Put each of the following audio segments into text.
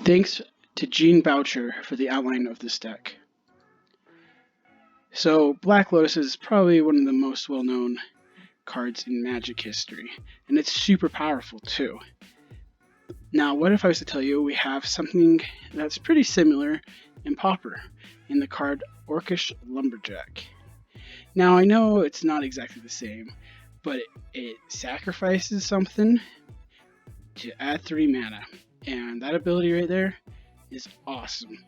Thanks to Gene Boucher for the outline of this deck. So, Black Lotus is probably one of the most well-known cards in Magic history, and it's super powerful too. Now, what if I was to tell you we have something that's pretty similar in Pauper, in the card Orcish Lumberjack. Now, I know it's not exactly the same, but it sacrifices something to add 3 mana, and that ability right there is awesome.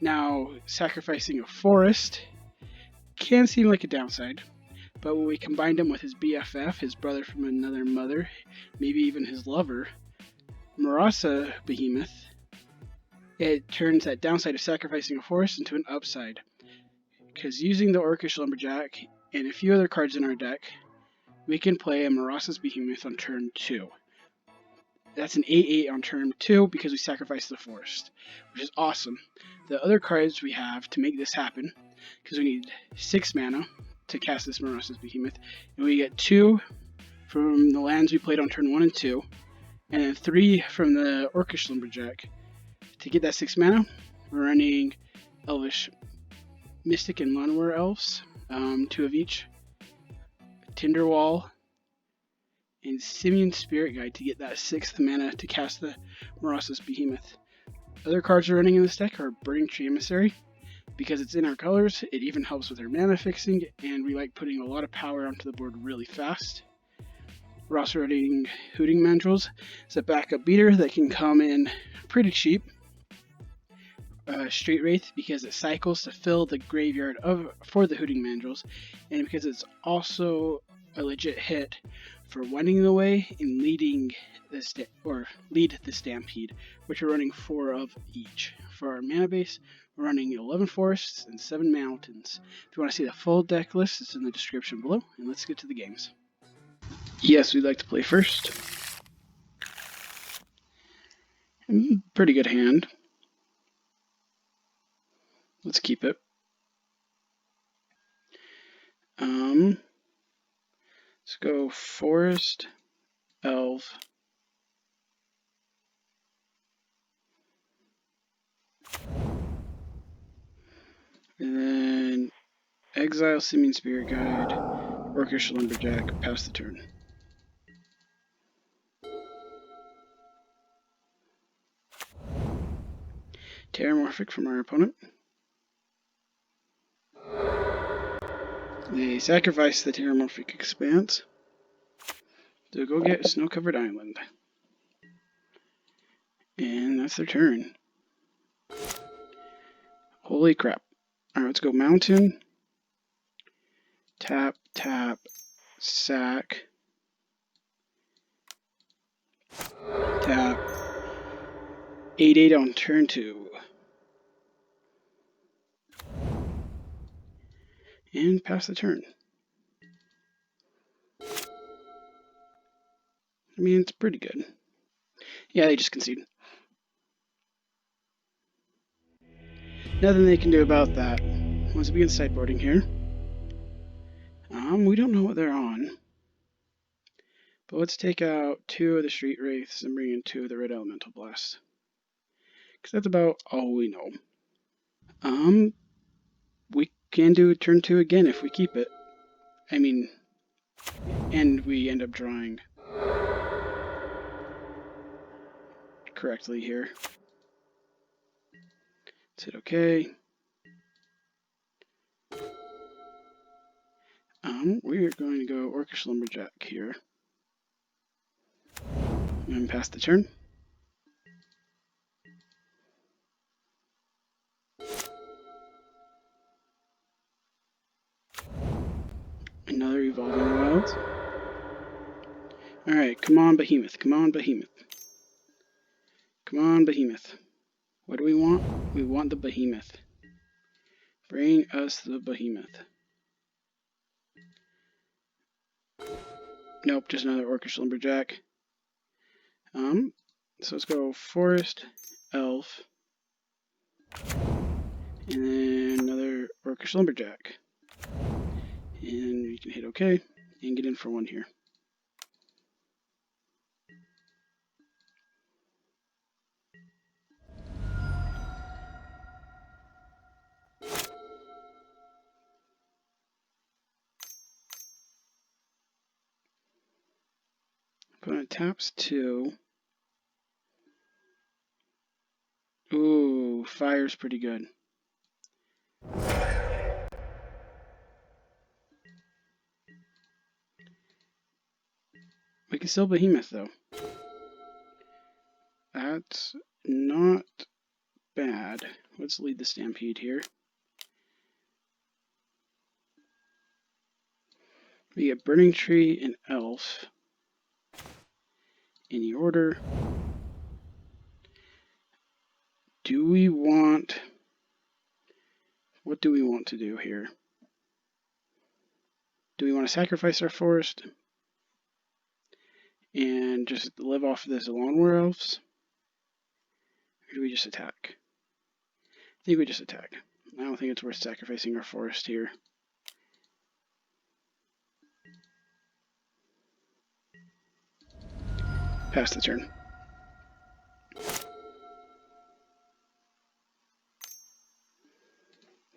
Now, sacrificing a forest can seem like a downside, but when we combined him with his BFF, his brother from another mother, maybe even his lover, Murasa Behemoth, it turns that downside of sacrificing a forest into an upside. Because using the Orcish Lumberjack and a few other cards in our deck, we can play a Murasa's Behemoth on turn 2. That's an 8/8 on turn 2 because we sacrificed the forest, which is awesome. The other cards we have to make this happen, because we need 6 mana to cast this Murasa's Behemoth, and we get 2 from the lands we played on turn 1 and 2, and then 3 from the Orcish Lumberjack. To get that 6 mana, we're running Elvish Mystic and Llanowar Elves, 2 of each, Tinderwall, and Simian Spirit Guide to get that 6th mana to cast the Murasa's Behemoth. Other cards we're running in this deck are Burning Tree Emissary. Because it's in our colors, it even helps with our mana fixing, and we like putting a lot of power onto the board really fast. We're also running Hooting Mandrills as a backup beater that can come in pretty cheap. Straight Wraith because it cycles to fill the graveyard for the Hooting Mandrills, and because it's also a legit hit for winding the way and lead the Stampede, which we're running 4 of each. For our mana base, we're running 11 forests and 7 mountains. If you want to see the full deck list, it's in the description below, and let's get to the games. Yes, we'd like to play first. Pretty good hand. Let's keep it. Let's go Forest, Elf, and then Exile Simian Spirit Guide, Orcish Lumberjack, pass the turn. Terramorphic from our opponent. They sacrifice the Terramorphic Expanse to go get a Snow-Covered Island. And that's their turn. Holy crap. Alright, let's go Mountain. Tap, tap, sack. Tap. 8/8 on turn 2. And pass the turn. I mean, it's pretty good. Yeah, they just concede. Nothing they can do about that. Once we begin sideboarding here. We don't know what they're on. But let's take out 2 of the Street Wraiths and bring in 2 of the Red Elemental Blasts. Because that's about all we know. We can do turn 2 again if we keep it. I mean, and we end up drawing correctly here. Let's hit OK. We are going to go Orcish Lumberjack here. And pass the turn. Another Evolving Wilds. Alright, come on Behemoth, come on Behemoth. Come on Behemoth. What do we want? We want the Behemoth. Bring us the Behemoth. Nope, just another Orcish Lumberjack. So let's go Forest, Elf, and then another Orcish Lumberjack. And we can hit OK and get in for 1 here. Opponent taps 2. Ooh, fire's pretty good. We can still Behemoth, though. That's not bad. Let's lead the Stampede here. We get Burning Tree and Elf. Any order. Do we want... What do we want to do here? Do we want to sacrifice our forest and just live off of this Lawnmower Elves? Or do we just attack? I think we just attack. I don't think it's worth sacrificing our forest here. Pass the turn.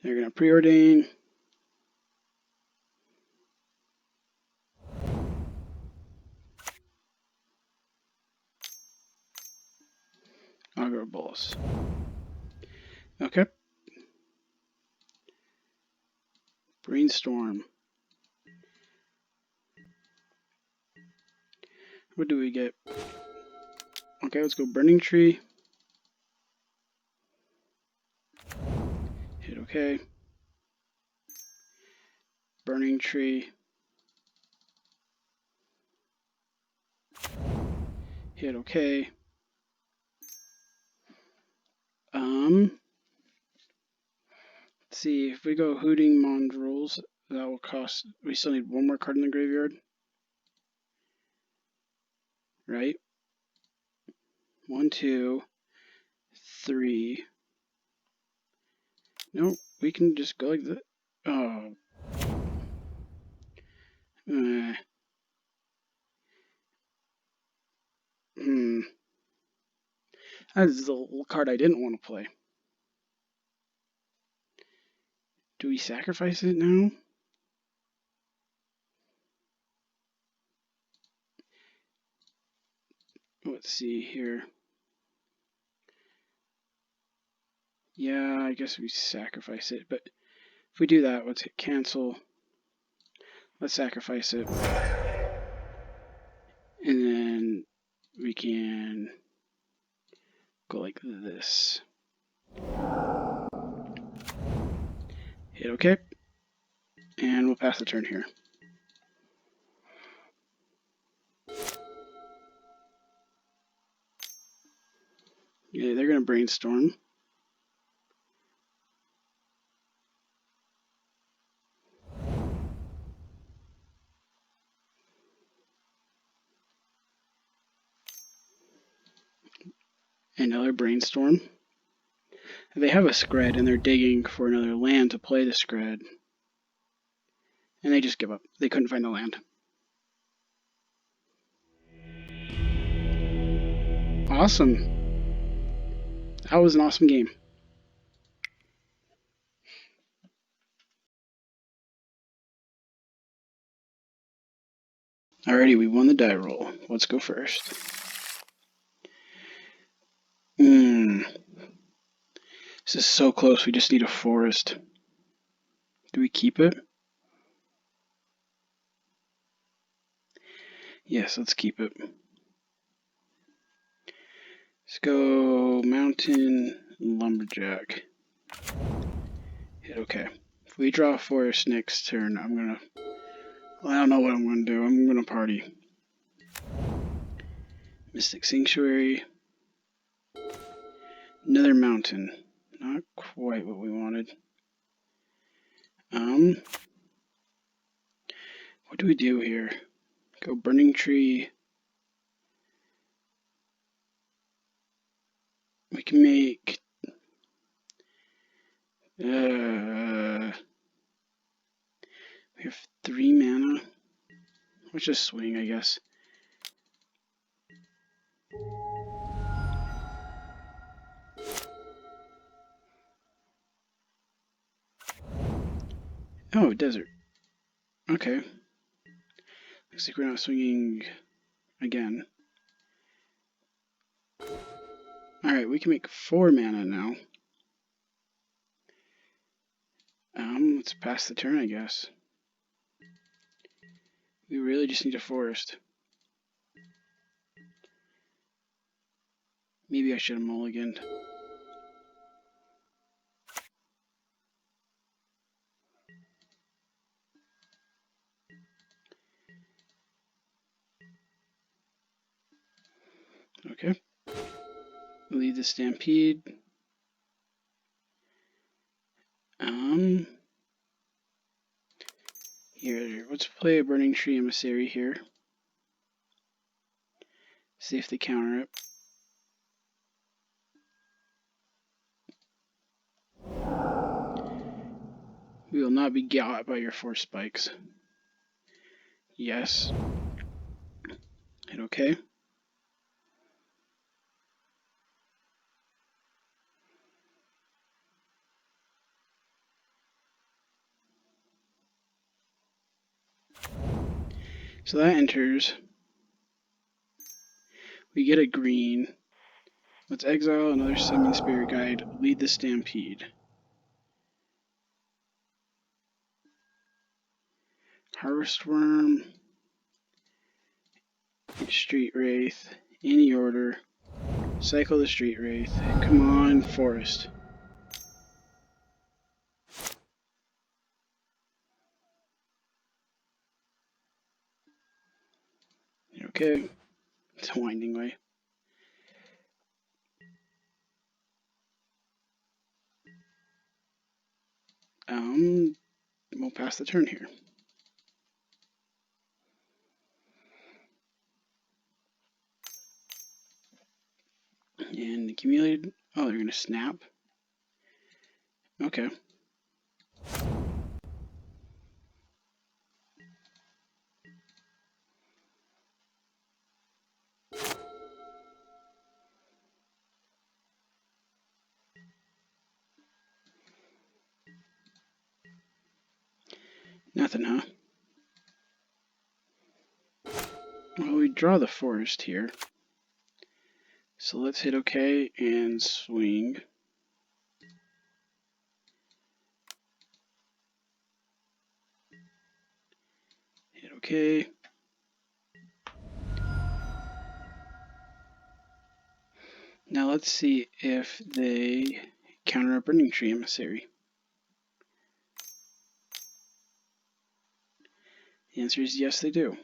They're going to preordain. I'll go Bulls. Okay. Brainstorm. What do we get? Okay, let's go Burning Tree. Hit OK. Burning Tree. Hit OK. Let's see, if we go Hooting Mongrels, that will cost, we still need one more card in the graveyard. Right? 1, 2, 3. Nope, we can just go like that. Oh. That is the card I didn't want to play. Do we sacrifice it now? Let's see here. Yeah, I guess we sacrifice it, but if we do that, let's hit cancel. Let's sacrifice it. And then we can go like this. Hit OK. And we'll pass the turn here. Yeah, they're going to brainstorm. Another brainstorm. They have a Scred and they're digging for another land to play the Scred. And they just give up. They couldn't find a land. Awesome. That was an awesome game. Alrighty, we won the die roll. Let's go first. This is so close. We just need a forest. Do we keep it? Yes, let's keep it. Let's go Mountain Lumberjack. Hit OK. If we draw a forest next turn, I don't know what I'm gonna do. I'm gonna party. Mystic Sanctuary. Another mountain. Not quite what we wanted. What do we do here? Go Burning Tree. We can make... we have 3 mana. Let's just swing, I guess. Oh, desert. Okay. Looks like we're not swinging again. Alright, we can make 4 mana now. Let's pass the turn, I guess. We really just need a forest. Maybe I should have mulliganed. Okay. Leave the Stampede. Here, let's play a Burning Tree Emissary here. See if they counter it. We will not be got by your 4 spikes. Yes. Hit OK. So that enters. We get a green. Let's exile another Summon Spirit Guide. Lead the Stampede. Harvest Worm. Street Wraith. Any order. Cycle the Street Wraith. Come on, Forest. Okay. It's a Winding Way. We'll pass the turn here. And accumulated. Oh, they're going to snap. Okay. Nothing, huh? Well, we draw the forest here. So let's hit OK and swing. Hit OK. Now let's see if they counter a Burning Tree Emissary. The answer is yes, they do.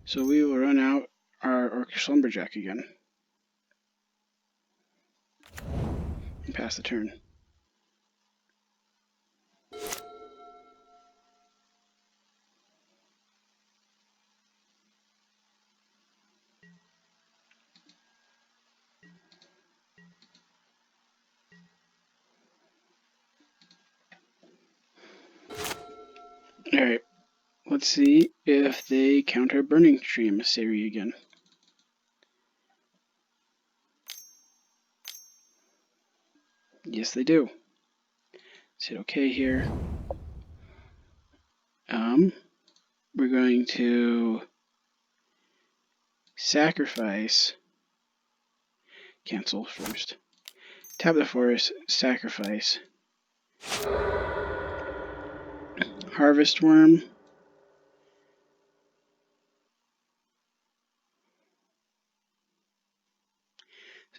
So we will run out our Orcish Lumberjack again. And pass the turn. Alright, let's see if they counter Burning Tree Emissary again. Yes, they do. Let's hit OK here. We're going to sacrifice, cancel first, tap the forest, sacrifice, Harvest Worm, so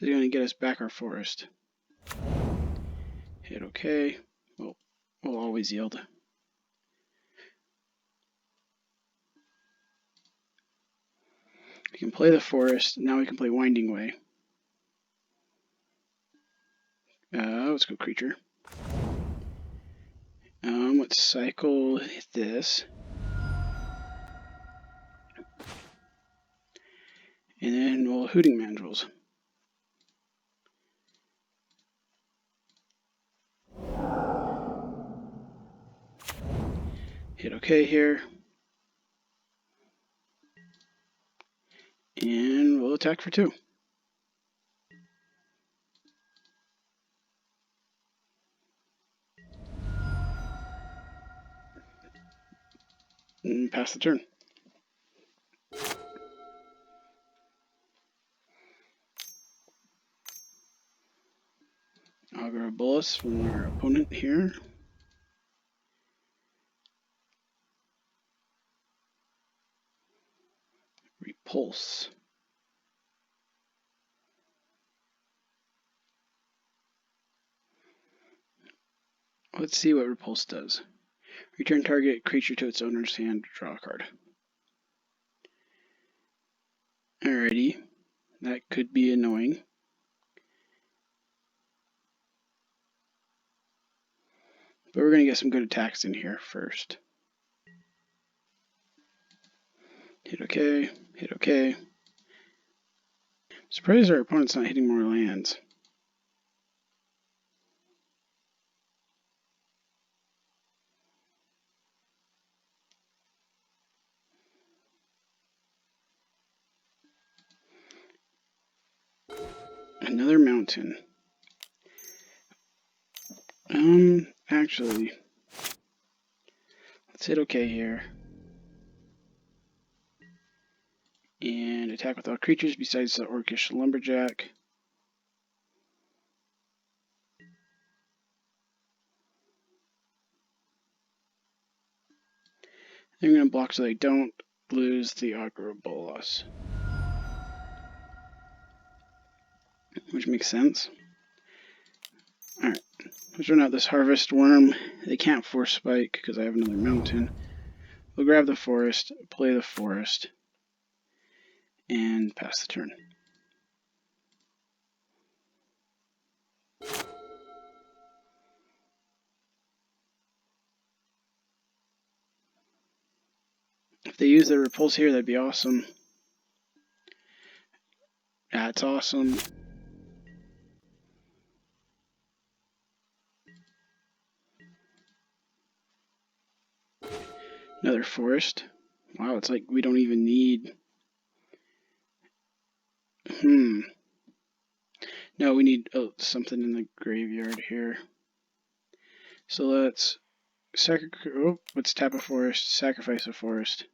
they're going to get us back our forest. Hit OK. Well, we'll always yield. We can play the forest. Now we can play Winding Way. Let's go creature. Let's cycle this. And then we'll Hooting Mandrills. Hit OK here. And we'll attack for 2. And pass the turn. Agribolus from our opponent here. Repulse. Let's see what Repulse does. Return target creature to its owner's hand, draw a card. Alrighty, that could be annoying. But we're going to get some good attacks in here first. Hit OK, hit OK. Surprised our opponent's not hitting more lands. Another mountain. Actually, let's hit OK here. And attack with all creatures besides the Orcish Lumberjack. I'm going to block so they don't lose the Agribolus. Which makes sense. Alright, let's run out this Harvest Worm. They can't Force Spike because I have another mountain. We'll grab the forest, play the forest, and pass the turn. If they use their Repulse here, that'd be awesome. That's awesome. Another forest. Wow, it's like we don't even need... No, we need something in the graveyard here. So let's let's tap a forest, sacrifice a forest.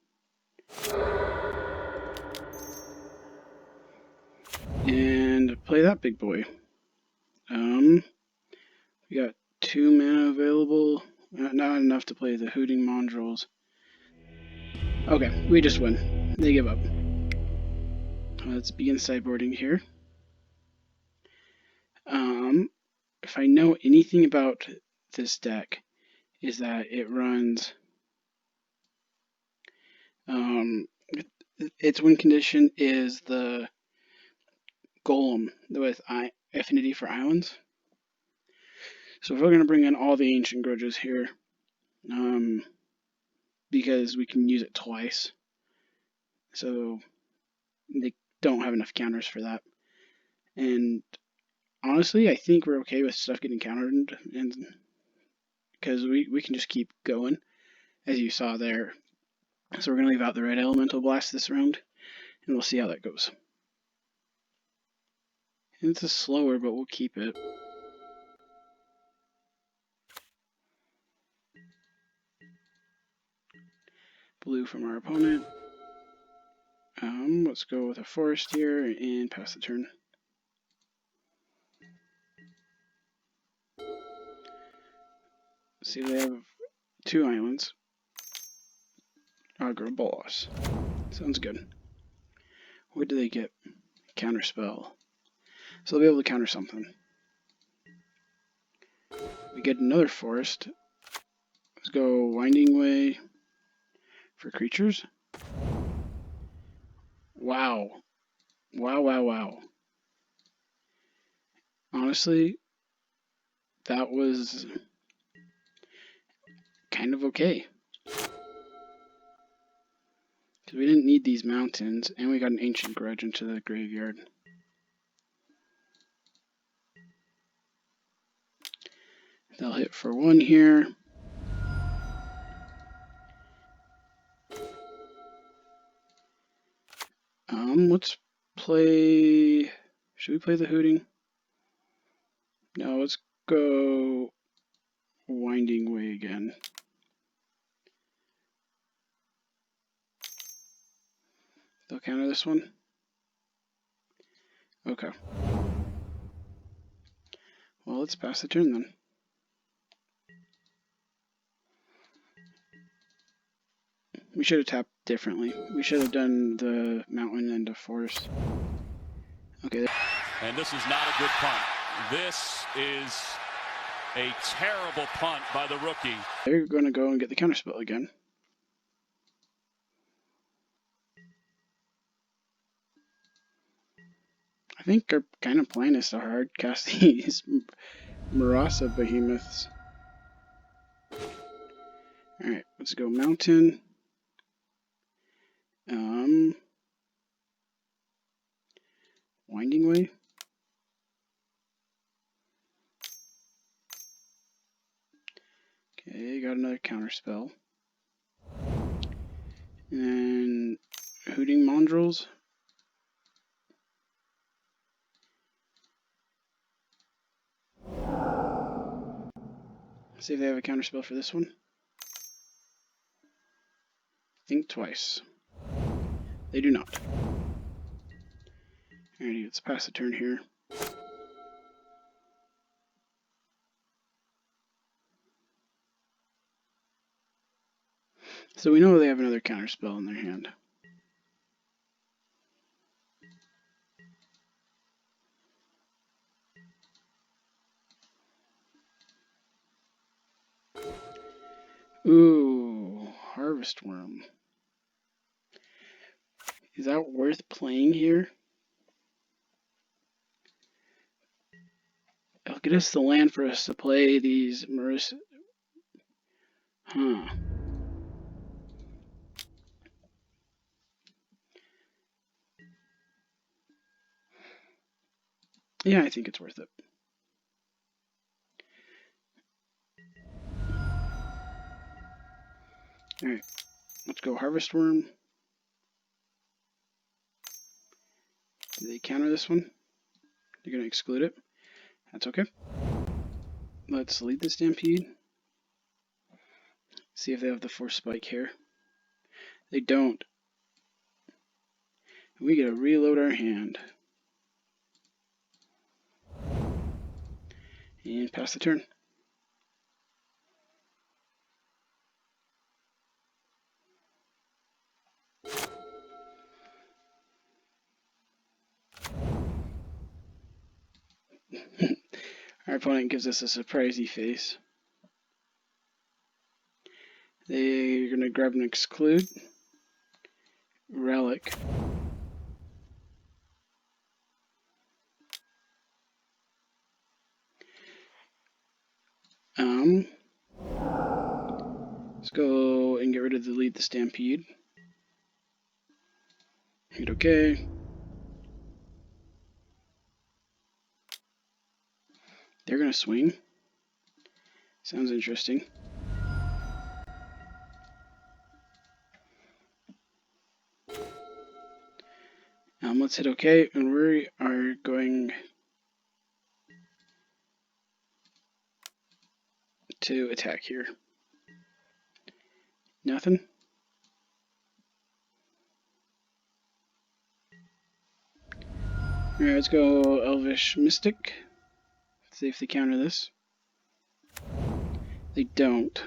And play that big boy. We got 2 mana available. Not enough to play the Hooting Mongrels. Okay, we just win. They give up. Let's begin sideboarding here. If I know anything about this deck, is that it runs its win condition is the Golem with affinity for islands. So if we're going to bring in all the Ancient Grudges here, because we can use it twice, so they don't have enough counters for that. And honestly, I think we're okay with stuff getting countered, and because we can just keep going, as you saw there. So we're going to leave out the Red Elemental Blast this round, and we'll see how that goes. And it's a slower, but we'll keep it. Blue from our opponent. Let's go with a forest here and pass the turn. See, they have 2 islands. Agribolus. Sounds good. What do they get? Counterspell. So they'll be able to counter something. We get another forest. Let's go Winding Way for creatures. Wow. Wow. Honestly, that was kind of okay. Because we didn't need these mountains, and we got an Ancient Grudge into the graveyard. They'll hit for 1 here. Let's play... Should we play the Hooting? No, let's go Winding Way again. They'll counter this one? Okay. Well, let's pass the turn then. We should have tapped differently. We should have done the mountain and the forest. Okay. And this is not a good punt. This is a terrible punt by the rookie. They're going to go and get the counterspell again. I think our kind of plan is to hard cast these Murasa Behemoths. Alright, let's go mountain. Winding way. Okay, got another counterspell. And hooting mandrills. See if they have a counterspell for this one. Think twice. They do not. Alrighty, let's pass the turn here. So we know they have another counterspell in their hand. Ooh, Harvest Worm. Is that worth playing here? It'll get us the land for us to play these Murasa. Huh. Yeah, I think it's worth it. Alright, let's go Harvest Worm. Do they counter this one? They're going to exclude it. That's okay. Let's lead the Stampede. See if they have the Force Spike here. They don't. We gotta reload our hand. And pass the turn. Our opponent gives us a surprisey face. They're gonna grab an exclude. Relic. Let's go and get rid of the lead the Stampede. Hit OK. They're gonna swing. Sounds interesting. Let's hit OK, and we are going to attack here. Nothing. Alright, let's go Elvish Mystic. See if they counter this. They don't.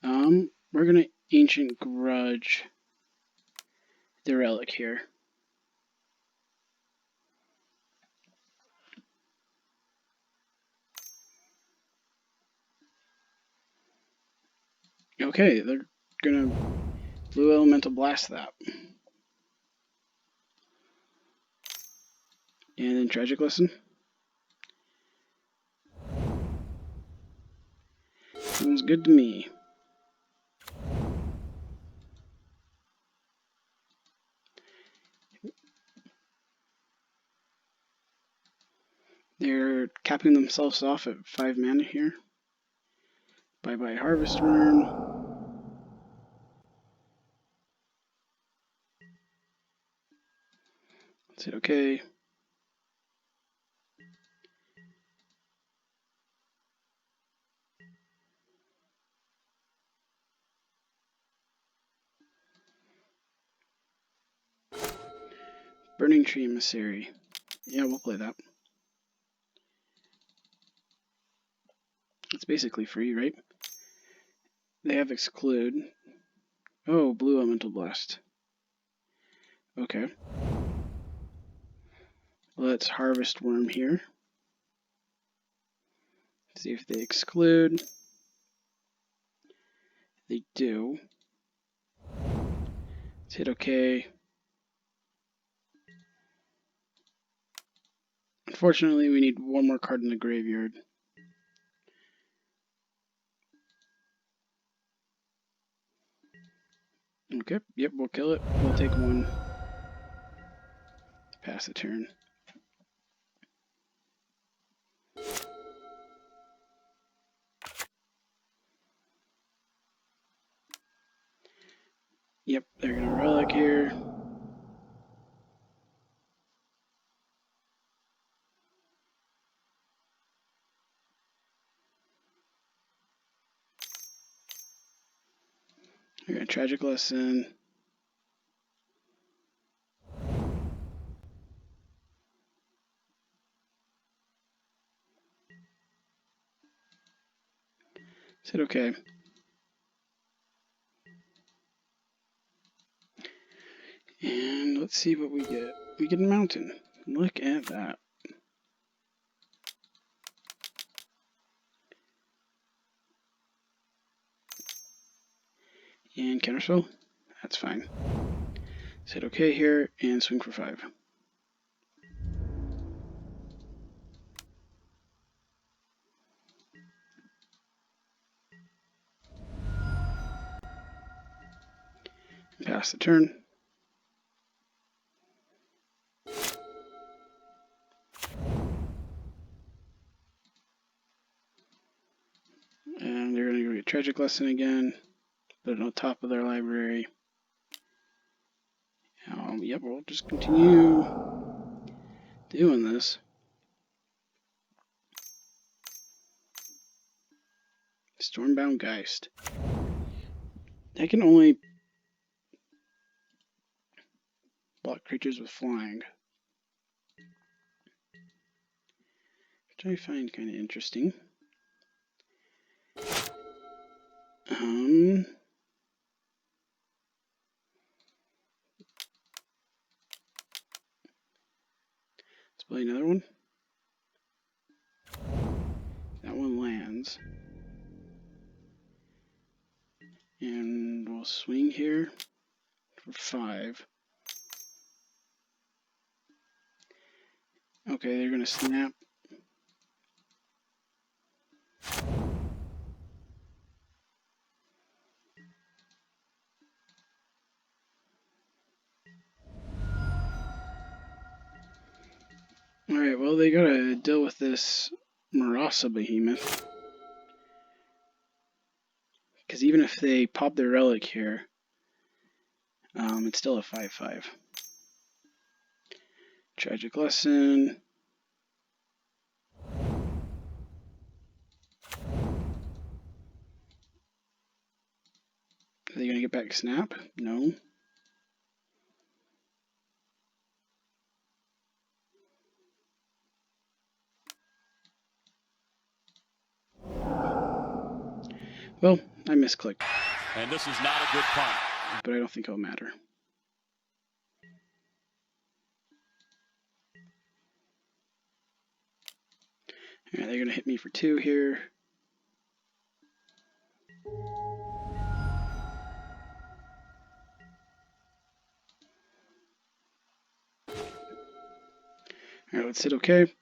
We're gonna Ancient Grudge the relic here. Okay, they're gonna Blue Elemental Blast that. And then Tragic Lesson. Sounds good to me. They're capping themselves off at 5 mana here. Bye bye Harvest Worm. Let's hit OK. Burning Tree Emissary. Yeah, we'll play that. basically free, right? They have exclude. Oh, blue elemental blast. Okay. Let's harvest worm here. See if they exclude. They do. Let's hit OK. Unfortunately, we need one more card in the graveyard. Okay, yep, we'll kill it. We'll take one. Pass the turn. Yep, they're gonna relic here. They're gonna tragic lesson. Said okay. And let's see what we get. We get a mountain. Look at that. And counterspell. That's fine. Hit OK here and swing for 5. Pass the turn. And they're going to go get Tragic Lesson again. Put it on top of their library. Yep, we'll just continue doing this. Stormbound Geist. I can only block creatures with flying, which I find kind of interesting. Let's play another one. That one lands. And we'll swing here for 5. Okay, they're going to snap. Alright, well, they gotta deal with this Murasa Behemoth. Because even if they pop their relic here, it's still a 5/5. Tragic Lesson. Are they gonna get back snap? No. Well, I misclicked. And this is not a good punt. But I don't think it'll matter. Alright, they're gonna hit me for 2 here. Alright, let's hit OK.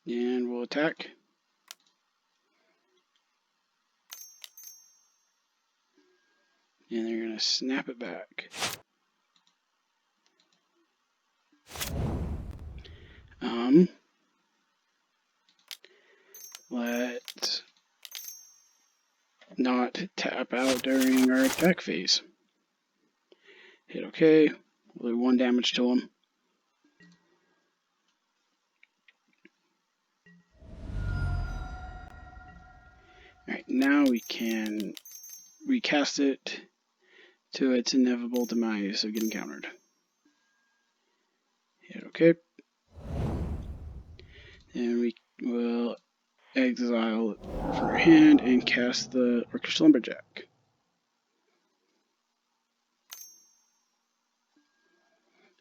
And we'll attack. And they're gonna snap it back. Let's not tap out during our attack phase. Hit OK. We'll do 1 damage to him. Alright, now we can recast it to its inevitable demise of getting countered. Hit OK. And we will exile from our hand and cast the Orcish Lumberjack.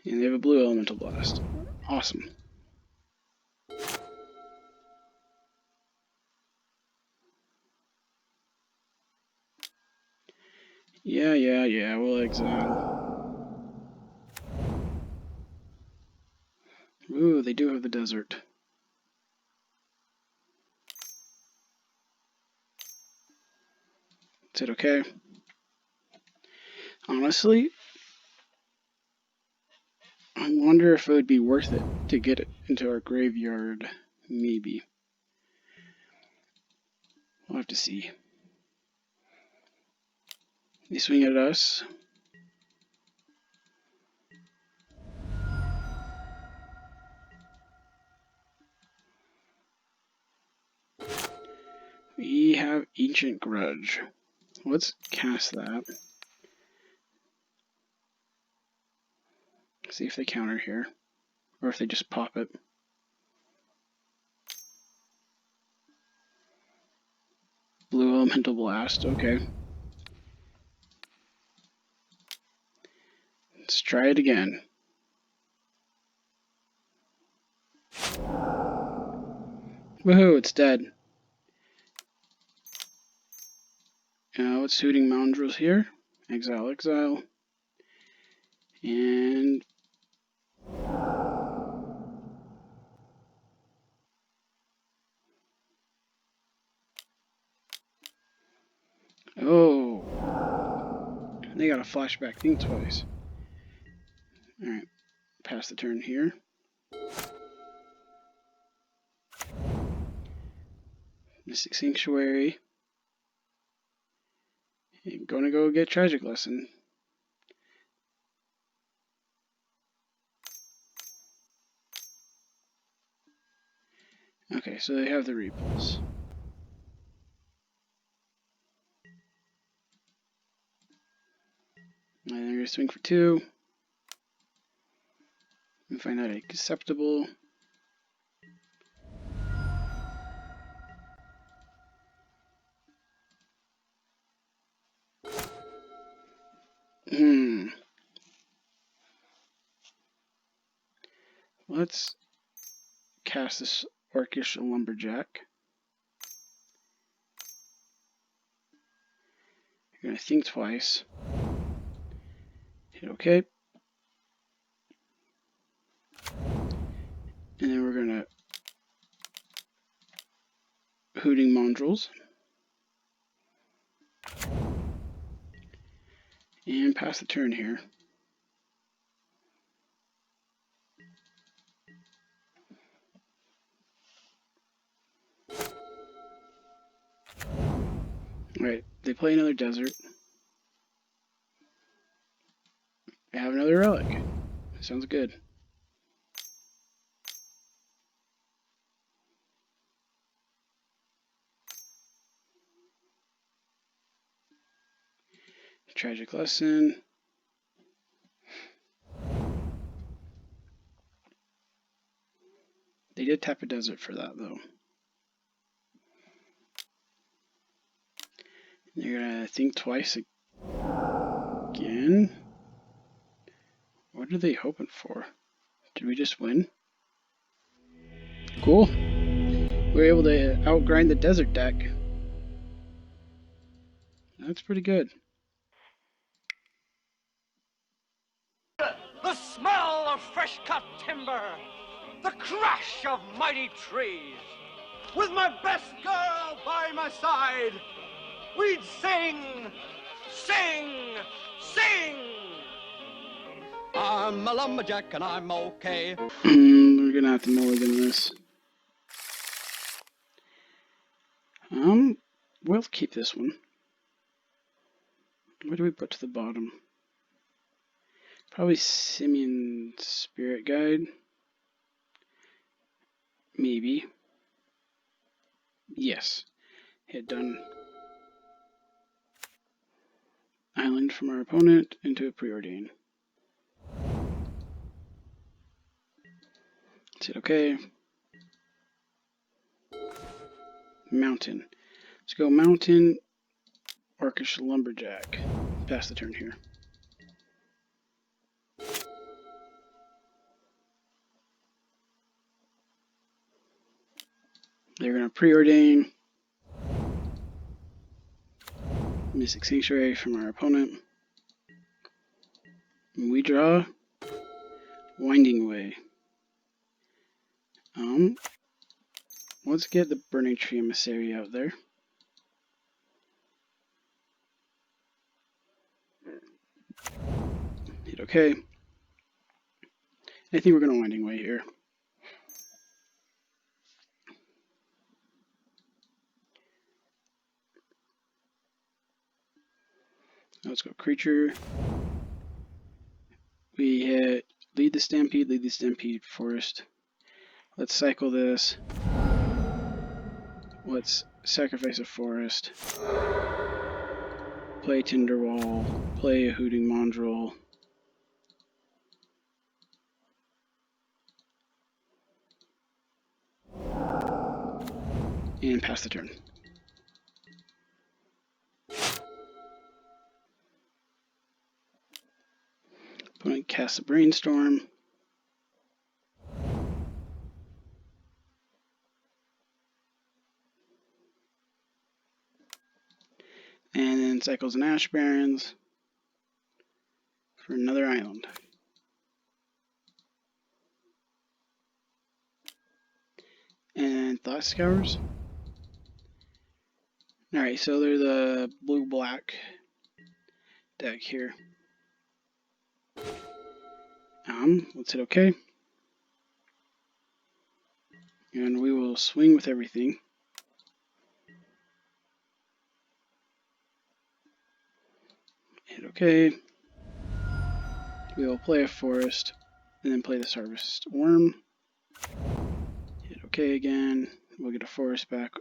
And they have a blue elemental blast. Awesome. Yeah, we'll exile. Ooh, they do have the desert. Is it okay? Honestly, I wonder if it would be worth it to get it into our graveyard. Maybe. We'll have to see. They swing at us. We have Ancient Grudge. Let's cast that. See if they counter here. Or if they just pop it. Blue Elemental Blast, okay. Let's try it again. Woohoo, it's dead. What's Hooting Moundrels here? Exile, exile. And oh, they got a flashback thing twice. Alright, pass the turn here. Mystic Sanctuary. I'm gonna go get Tragic Lesson. Okay, so they have the Repulse. And they're gonna swing for 2. And find that acceptable. Let's cast this Orcish Lumberjack. You're gonna think twice. Hit OK. And then we're gonna Hooting Moundrels. And pass the turn here. Alright, they play another desert. They have another relic. Sounds good. Tragic Lesson. They did tap a desert for that, though. You're gonna think twice again? What are they hoping for? Did we just win? Cool. We were able to outgrind the desert deck. That's pretty good. The smell of fresh-cut timber, the crash of mighty trees. With my best girl by my side, we'd sing, sing, sing. I'm a lumberjack and I'm okay. We're gonna have to mulligan this. We'll keep this one. What do we put to the bottom? Probably Simian Spirit Guide. Maybe. Yes. Hit done. Island from our opponent into a preordain. Hit OK. Mountain. Let's go Mountain, Orcish Lumberjack. Pass the turn here. They're going to preordain Mystic Sanctuary from our opponent. And we draw Winding Way. Let's get the Burning Tree Emissary out there. Hit OK. I think we're going to Winding Way here. Let's go Creature. We hit Lead the Stampede, Forest. Let's cycle this. Let's sacrifice a forest. Play Tinderwall. Play a Hooting Mondrel. And pass the turn. Opponent casts a Brainstorm. And then cycles an Ash Barrens for another island. And Thought Scours. Alright, so they're the blue-black deck here. Let's hit OK. And we will swing with everything. Hit OK. We will play a forest, and then play this Harvest Worm. Hit OK again. We'll get a forest back.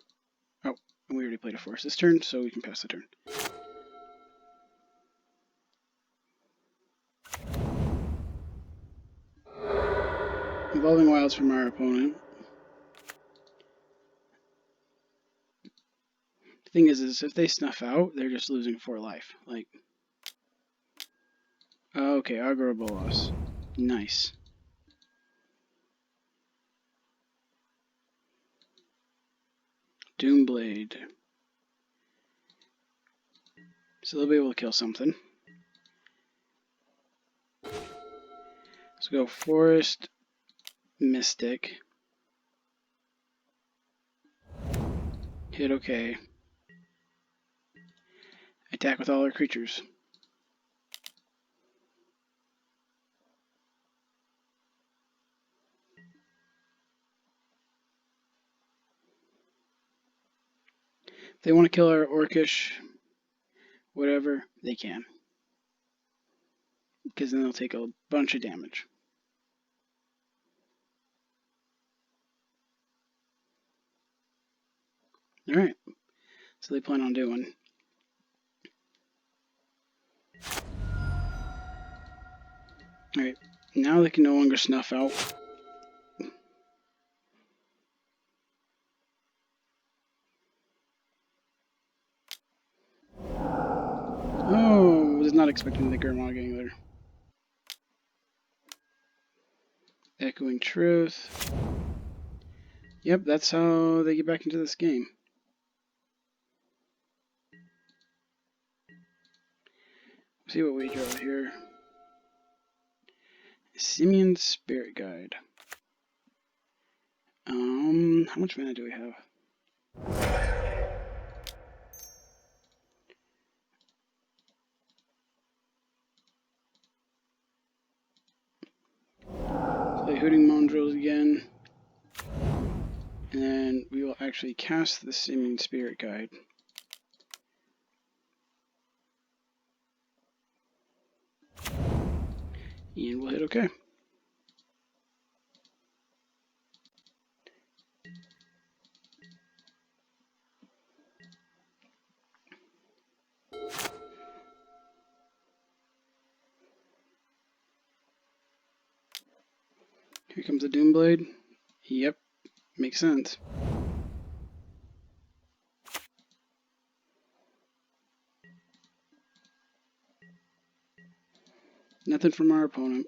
Oh, we already played a forest this turn, so we can pass the turn. Evolving Wilds from our opponent. The thing is if they snuff out, they're just losing 4 life. Like, okay, Aggro Bolas. Nice. Doomblade. So they'll be able to kill something. Let's go Forest, Mystic. Hit OK. Attack with all our creatures. If they want to kill our Orcish, whatever, they can. Because then they'll take a bunch of damage. Alright, so they plan on doing. Alright, now they can no longer snuff out. Oh, was not expecting the Gurmag either. Echoing Truth. Yep, that's how they get back into this game. Let's see what we draw here. Simeon's Spirit Guide. How much mana do we have? Play Hooting Mondrels again. And then we will actually cast the Simeon Spirit Guide. And we'll hit OK. Here comes the Doomblade. Yep, makes sense. Nothing from our opponent.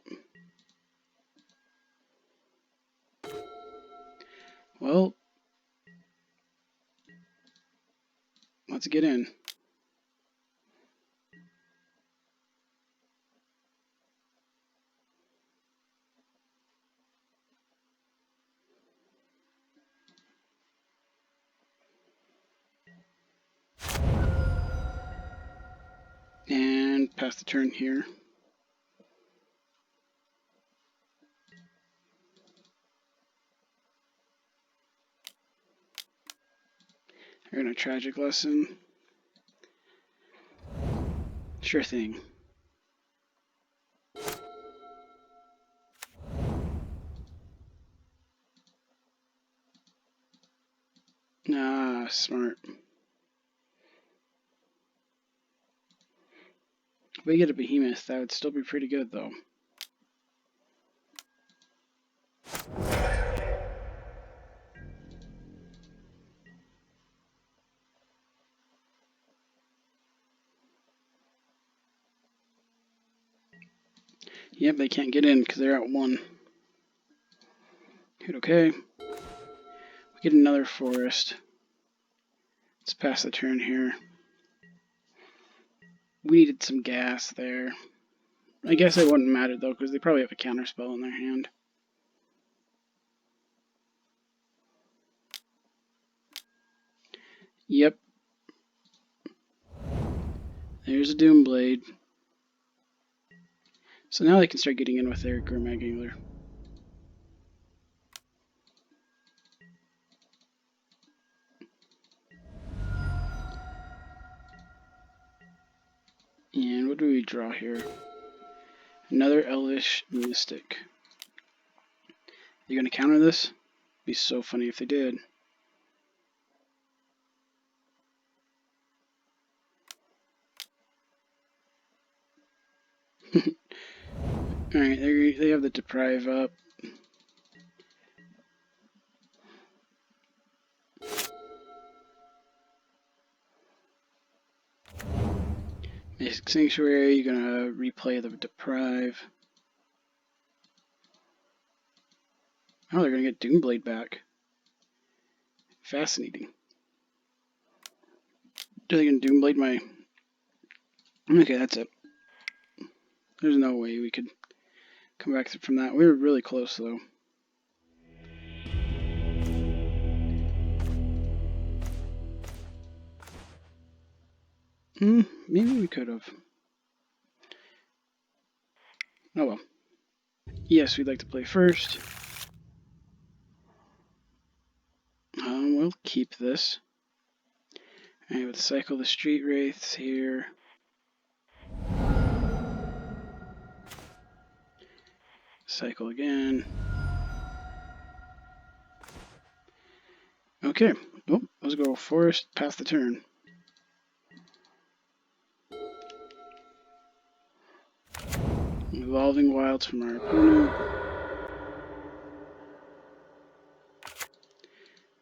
Well, let's get in. And pass the turn here. We're gonna tragic lesson. Sure thing. Ah, smart. If we get a Behemoth, that would still be pretty good, though. Yep, they can't get in because they're at 1. Hit OK. We get another forest. Let's pass the turn here. We needed some gas there. I guess it wouldn't matter though, because they probably have a counterspell in their hand. Yep. There's a Doomblade. So now they can start getting in with their Grimag Angler. And what do we draw here? Another Elvish Mystic. You gonna counter this? It'd be so funny if they did. Alright, they have the Deprive up. Mystic Sanctuary, you're gonna replay the Deprive. Oh, they're gonna get Doomblade back. Fascinating. Are they gonna Doomblade my... Okay, that's it. There's no way we could come back from that. We were really close, though. Maybe we could have. Oh well. Yes, we'd like to play first. We'll keep this. I would cycle the Street Wraiths here. Cycle again. Okay. Oh, let's go Forest, pass the turn. Evolving Wilds from our opponent.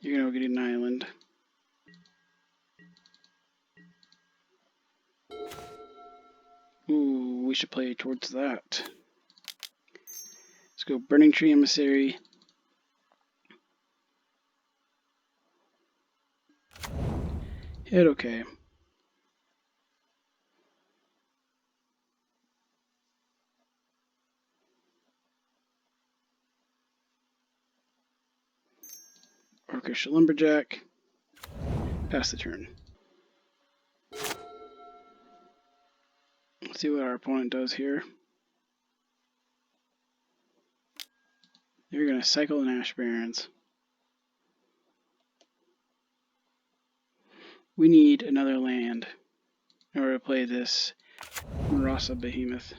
You're gonna go get an island. Ooh, we should play towards that. Let's go Burning Tree Emissary. Hit OK. Orcish Lumberjack. Pass the turn. Let's see what our opponent does here. They're going to cycle an Ash Barrens. We need another land in order to play this Murasa Behemoth.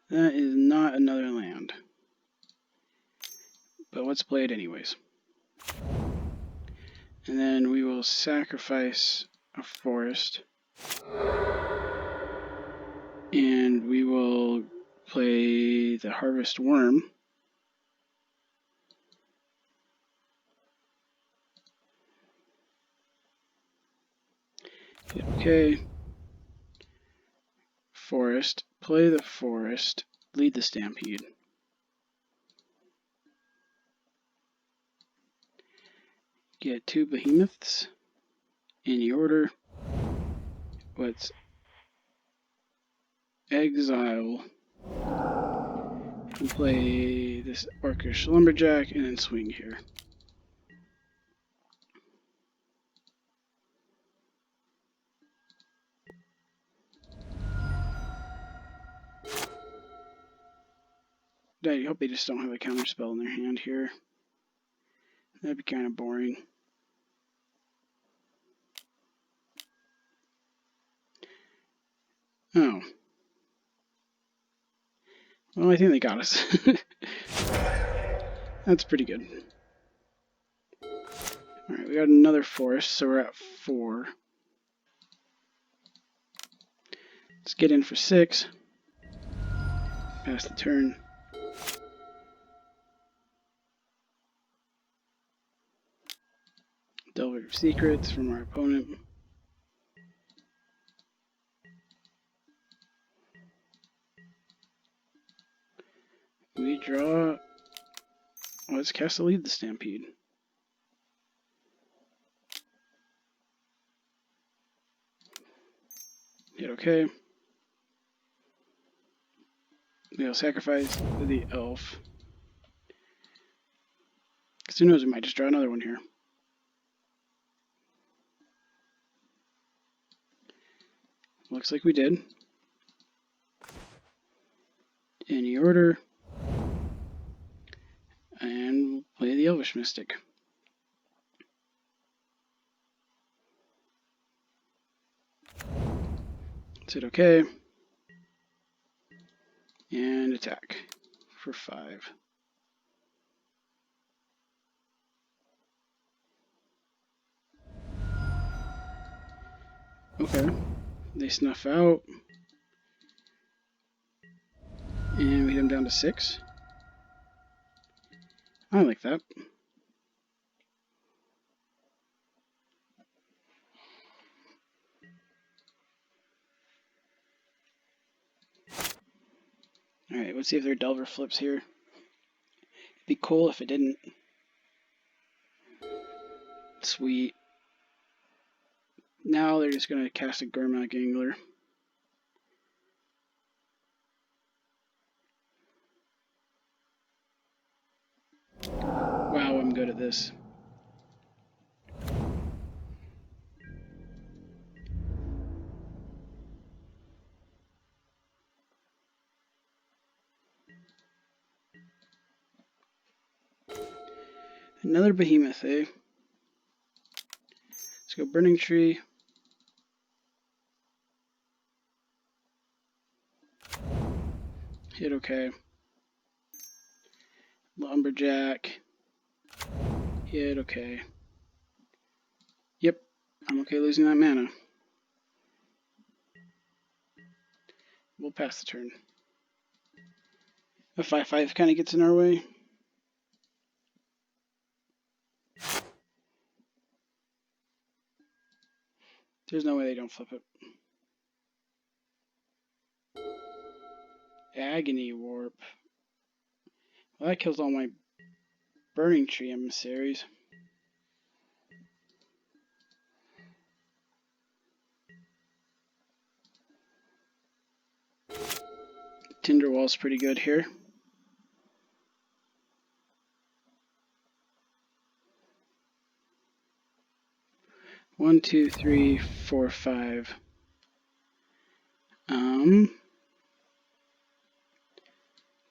That is not another land. But let's play it anyways. And then we will sacrifice a forest. And we will play the Harvest Worm. okay. Forest, play the forest, lead the stampede. Get 2 behemoths. Any order. Let's exile and play this Orcish Lumberjack and then swing here. I hope they just don't have a counterspell in their hand here. That'd be kind of boring. Oh. Well, I think they got us. That's pretty good. Alright, we got another forest, so we're at 4. Let's get in for 6. Pass the turn. Delver of Secrets from our opponent. We draw. Let's cast a lead the Stampede. Hit OK. We'll sacrifice the elf. Because who knows, we might just draw another one here. Looks like we did. Any order. And we'll play the Elvish Mystic. Let's hit OK. And attack for 5. Okay. They snuff out. And we hit them down to 6. I like that. Alright, let's see if their Delver flips here. It'd be cool if it didn't. Sweet. Now they're just going to cast a Gurmag Angler. Wow, I'm good at this. Another Behemoth, eh? Let's go Burning Tree. Hit OK. Lumberjack. Hit OK. Yep, I'm okay losing that mana. We'll pass the turn. A 5/5 kind of gets in our way. There's no way they don't flip it. Agony Warp. Well, that kills all my Burning Tree emissaries. Tinderwall's pretty good here. One, two, three, four, 5.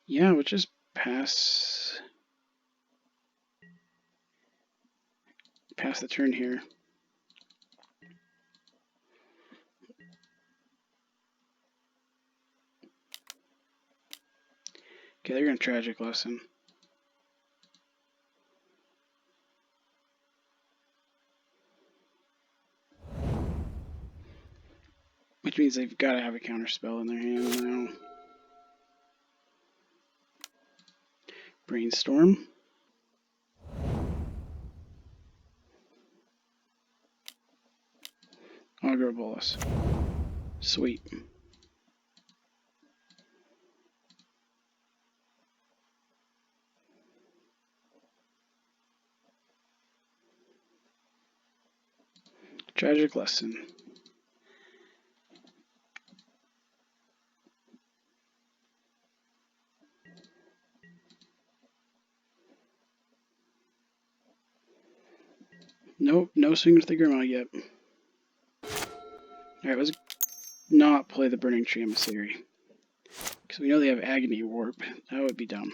Yeah, we'll just pass the turn here. Okay, they're gonna Tragic Lesson. Which means they've got to have a counterspell in their hand now. Brainstorm. Augur Hydro Bolus. Sweet. Tragic Lesson. Nope, no swing with the Grimmaw yet. Alright, let's not play the Burning Tree Emissary. Because we know they have Agony Warp. That would be dumb.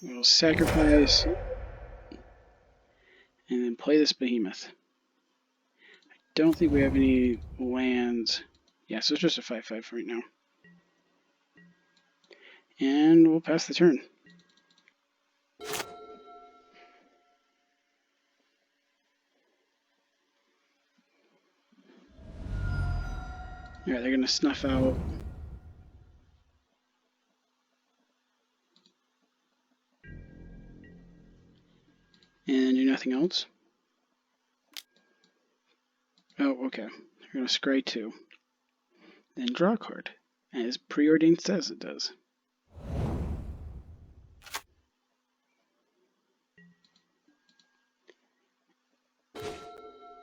We'll sacrifice and then play this Behemoth. I don't think we have any lands. Yeah, so it's just a 5/5 right now. And we'll pass the turn. Alright, they're going to snuff out. And do nothing else. Oh, okay. They're going to scry 2. Then draw a card. As Preordained says it does.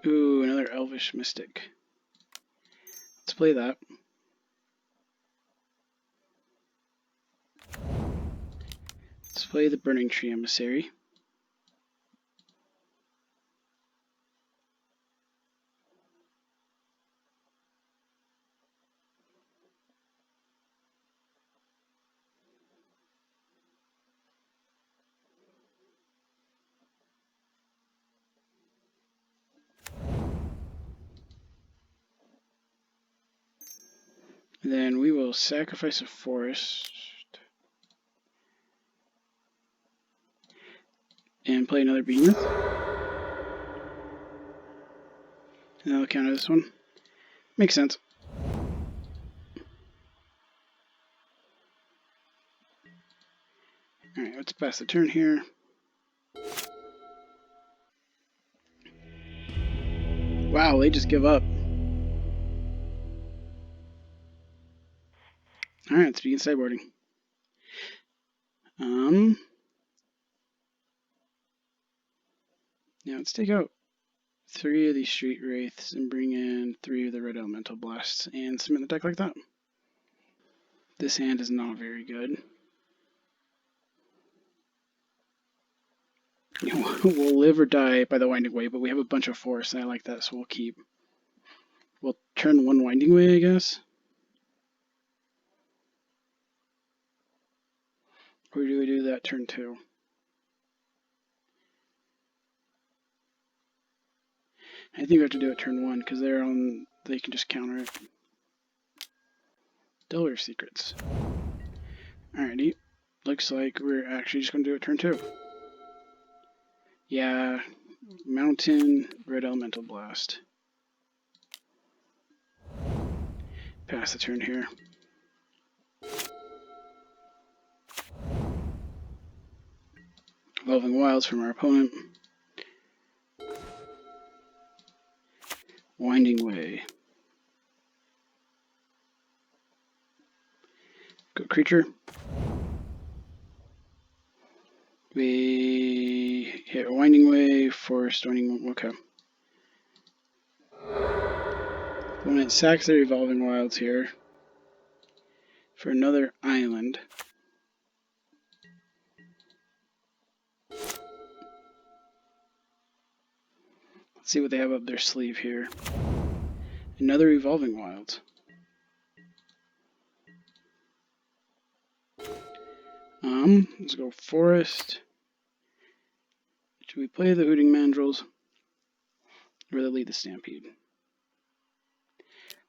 Ooh, another Elvish Mystic. Let's play that. Let's play the Burning Tree Emissary. Then we will sacrifice a forest and play another Behemoth. And I'll counter this one. Makes sense. Alright, let's pass the turn here. Wow, they just give up. Alright, let's begin sideboarding. Now let's take out 3 of these Street Wraiths and bring in 3 of the Red Elemental Blasts and submit the deck like that. This hand is not very good. We'll live or die by the Winding Way, but we have a bunch of forests and I like that, so we'll keep. We'll turn 1 Winding Way, I guess. Or do we do that turn 2? I think we have to do it turn 1 because they can just counter it. Delaware Secrets. Alrighty. Looks like we're actually just going to do it turn 2. Yeah. Mountain, Red Elemental Blast. Pass the turn here. Evolving Wilds from our opponent. Winding Way. Go creature. We hit Winding Way, Forest, Winding. Okay. Opponent sacks their Evolving Wilds here for another island. Let's see what they have up their sleeve here. Another Evolving Wilds. Let's go Forest. Should we play the Hooting Mandrills? Or the Lead the Stampede?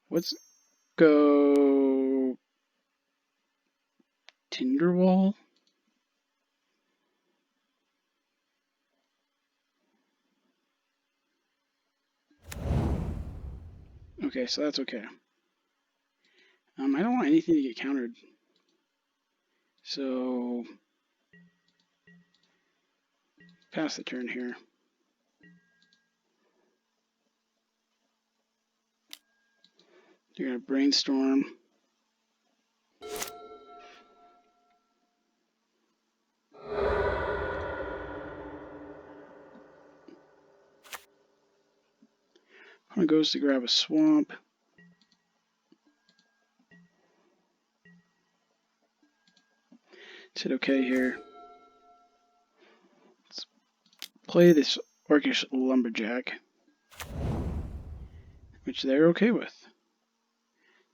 Let's go Tinderwall. Okay, so that's okay. I don't want anything to get countered. So pass the turn here. They're going to brainstorm. Opponent goes to grab a swamp. Let's hit OK here. Let's play this Orcish Lumberjack, which they're okay with.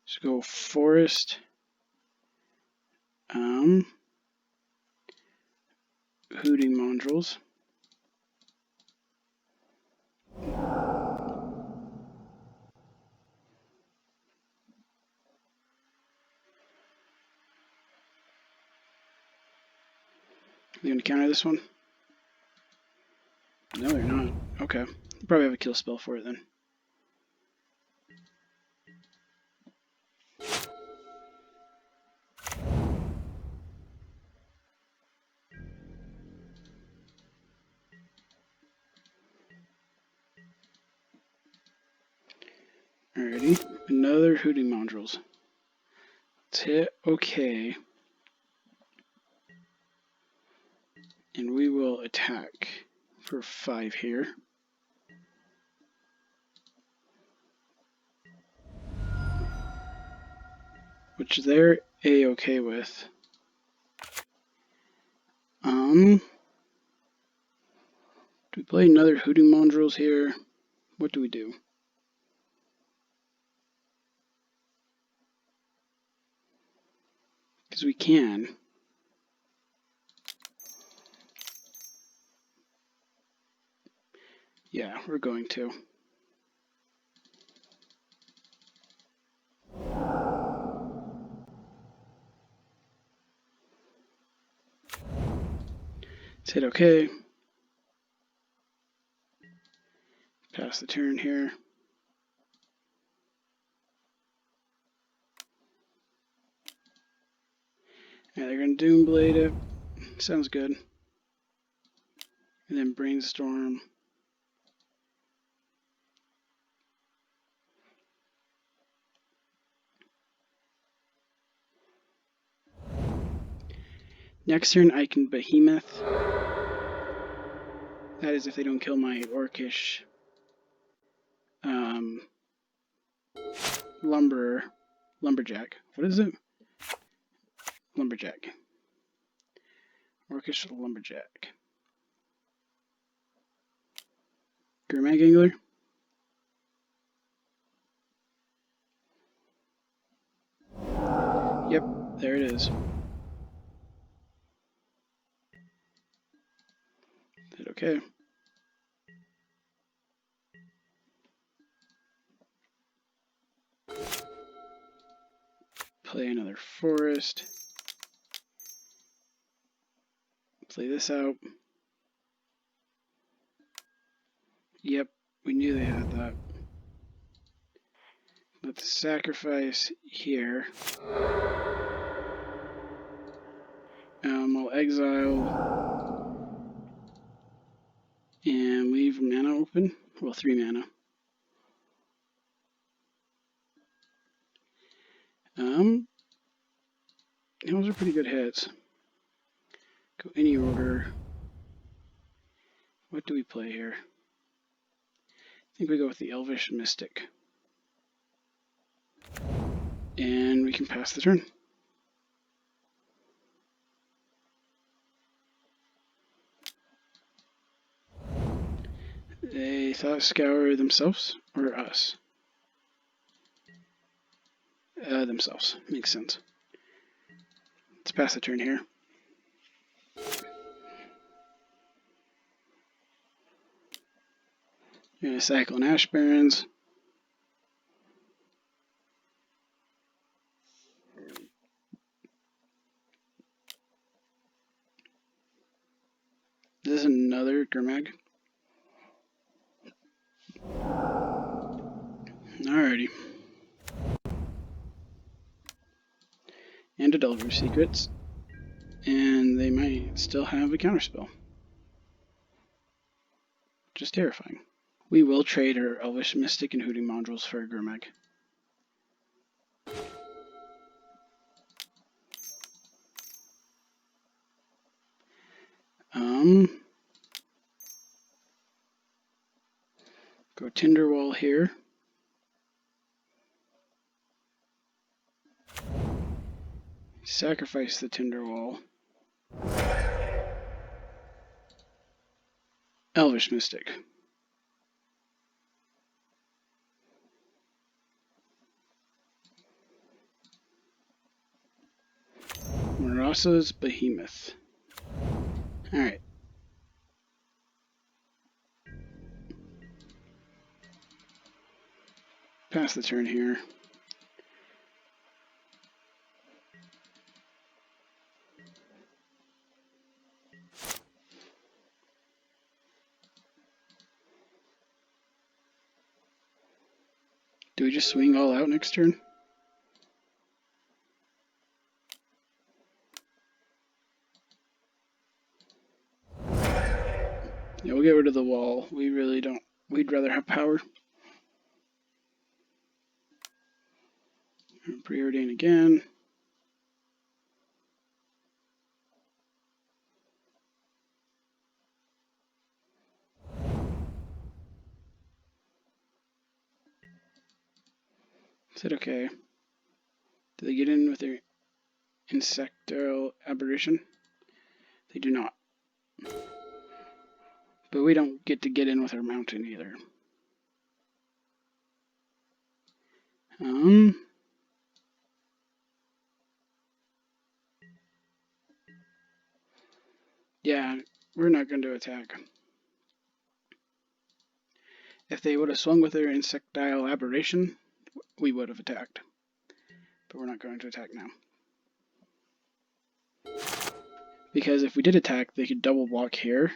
Just go forest. Hooting Mongrels. Are they going to counter this one? No, they're not. Okay. You probably have a kill spell for it then. Alrighty. Another Hooting Mongrels. Let's hit OK. And we will attack for 5 here. Which they're A-okay with. Do we play another Hooting Mongrels here? What do we do? Because we can. Yeah, we're going to. Let's hit OK. Pass the turn here. Yeah, they're going to Doomblade it. Sounds good. And then Brainstorm. Next turn, I can Behemoth. That is if they don't kill my Orcish Lumberjack. What is it? Lumberjack. Orcish Lumberjack. Gurmag Angler. Yep, there it is. Hit OK. Play another forest. Play this out. Yep, we knew they had that. Let's sacrifice here. I'll exile and leave mana open. Well, 3 mana. Those are pretty good hits. Go any order. What do we play here? I think we go with the Elvish Mystic. And we can pass the turn. They thought Scour themselves or us? Themselves. Makes sense. Let's pass the turn here. You're going to cycle an Ash Barrens. This is another Gurmag. Alrighty. And a Delver Secrets. And they might still have a counterspell. Just terrifying. We will trade our Elvish Mystic and Hooting Mongrels for a Gurmag. Go Tinderwall here. Sacrifice the Tinderwall. Elvish Mystic. Murasa's Behemoth. Alright. Pass the turn here. Do we just swing all out next turn? Yeah, we'll get rid of the wall. We really don't. We'd rather have power. Preordain again. Is that okay? Do they get in with their insectile aberration? They do not. But we don't get in with our mountain either. Yeah, we're not going to attack. If they would have swung with their insectile aberration, we would have attacked. But we're not going to attack now. Because if we did attack, they could double block here,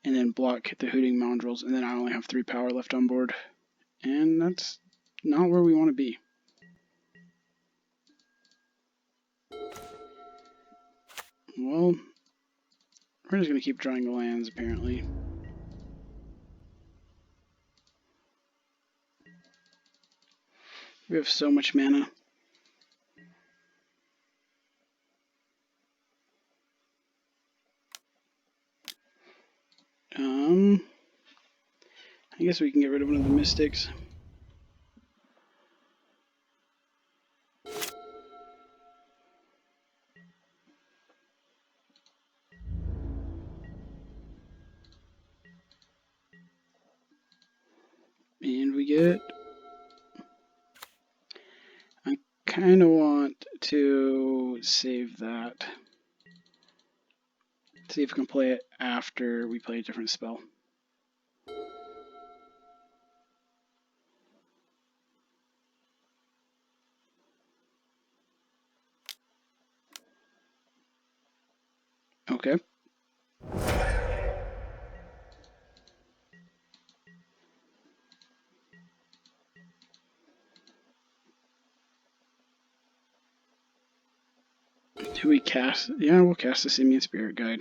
and then block the Hooting Mandrills, and then I only have 3 power left on board. And that's not where we want to be. Well, we're just going to keep drawing the lands, apparently. We have so much mana. I guess we can get rid of one of the Mystics. And we get... I kind of want to save that. See if we can play it after we play a different spell. Okay. Do we cast? Yeah, we'll cast the Simian Spirit Guide.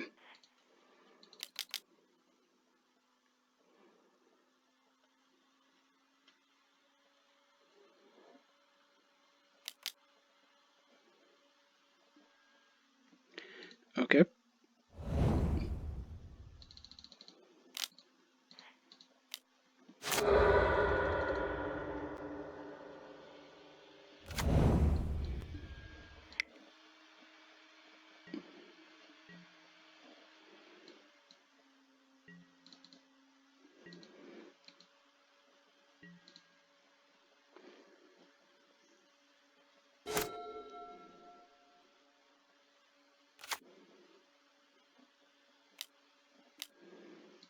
Okay.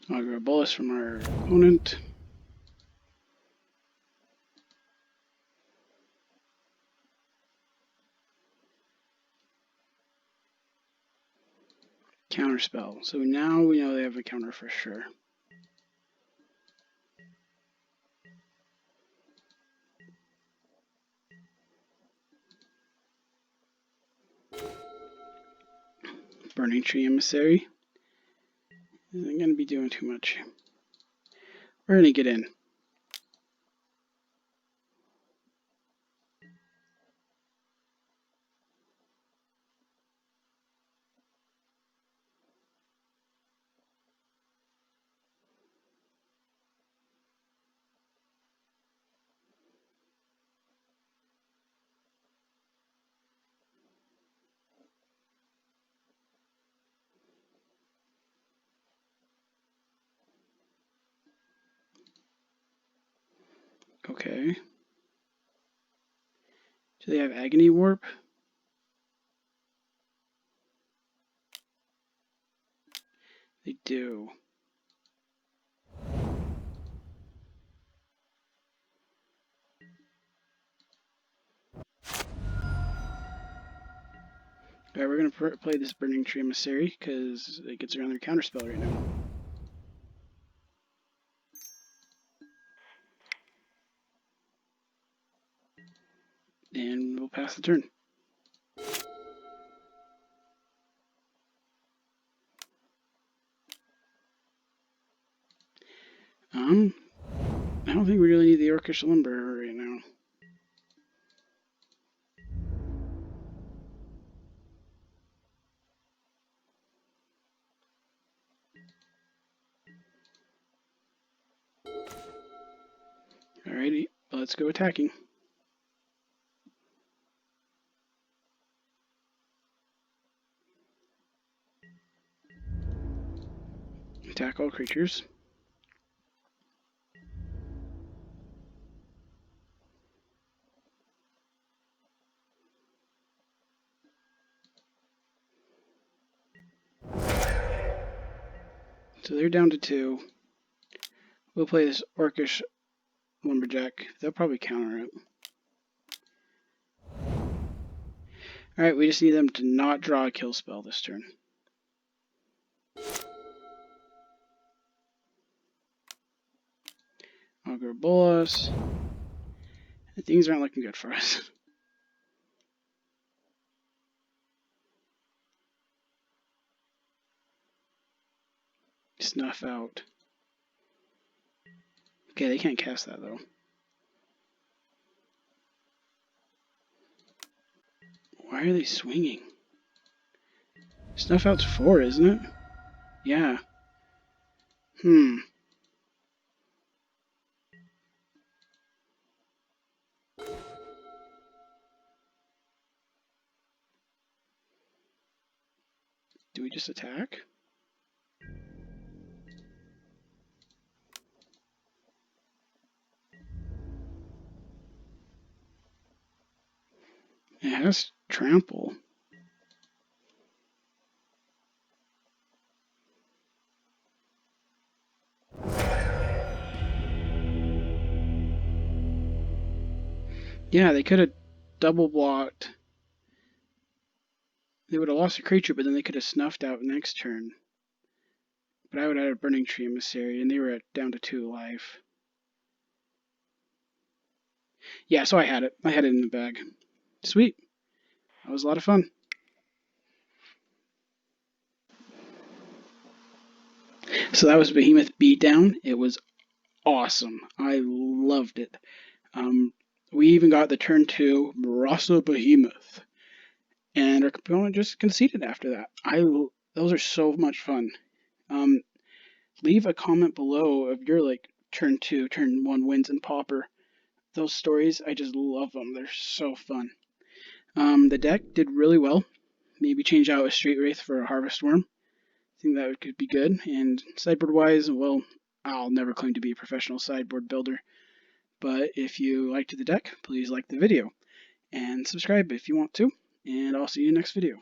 I'll grab a bolus from our opponent. Counterspell. So now we know they have a counter for sure. Burning Tree Emissary. Isn't going to be doing too much. We're going to get in. Okay. Do they have Agony Warp? They do. Alright, we're going to play this Burning Tree Emissary because it gets around their counterspell right now. And we'll pass the turn. I don't think we really need the Orcish Lumber right now. Alrighty, let's go attacking. Attack all creatures. So they're down to 2. We'll play this Orcish Lumberjack. They'll probably counter it. Alright, we just need them to not draw a kill spell this turn. I'll go Bolas. Things aren't looking good for us. Snuff out. Okay, they can't cast that though. Why are they swinging? Snuff out's 4, isn't it? Yeah. Do we just attack? It has trample. Yeah, they could have double blocked. They would have lost a creature, but then they could have snuffed out next turn. But I would have had a Burning Tree Emissary, and they were down to 2 life. Yeah, so I had it. I had it in the bag. Sweet. That was a lot of fun. So that was Behemoth Beatdown. It was awesome. I loved it. We even got the turn 2 Murasa Behemoth. And our opponent just conceded after that. Those are so much fun. Leave a comment below of your turn 2, turn 1 wins in Pauper. Those stories, I just love them. They're so fun. The deck did really well. Maybe change out a Straight Wraith for a Harvest Worm. I think that could be good. And sideboard wise, well, I'll never claim to be a professional sideboard builder. But if you liked the deck, please like the video. And subscribe if you want to. And I'll see you next video.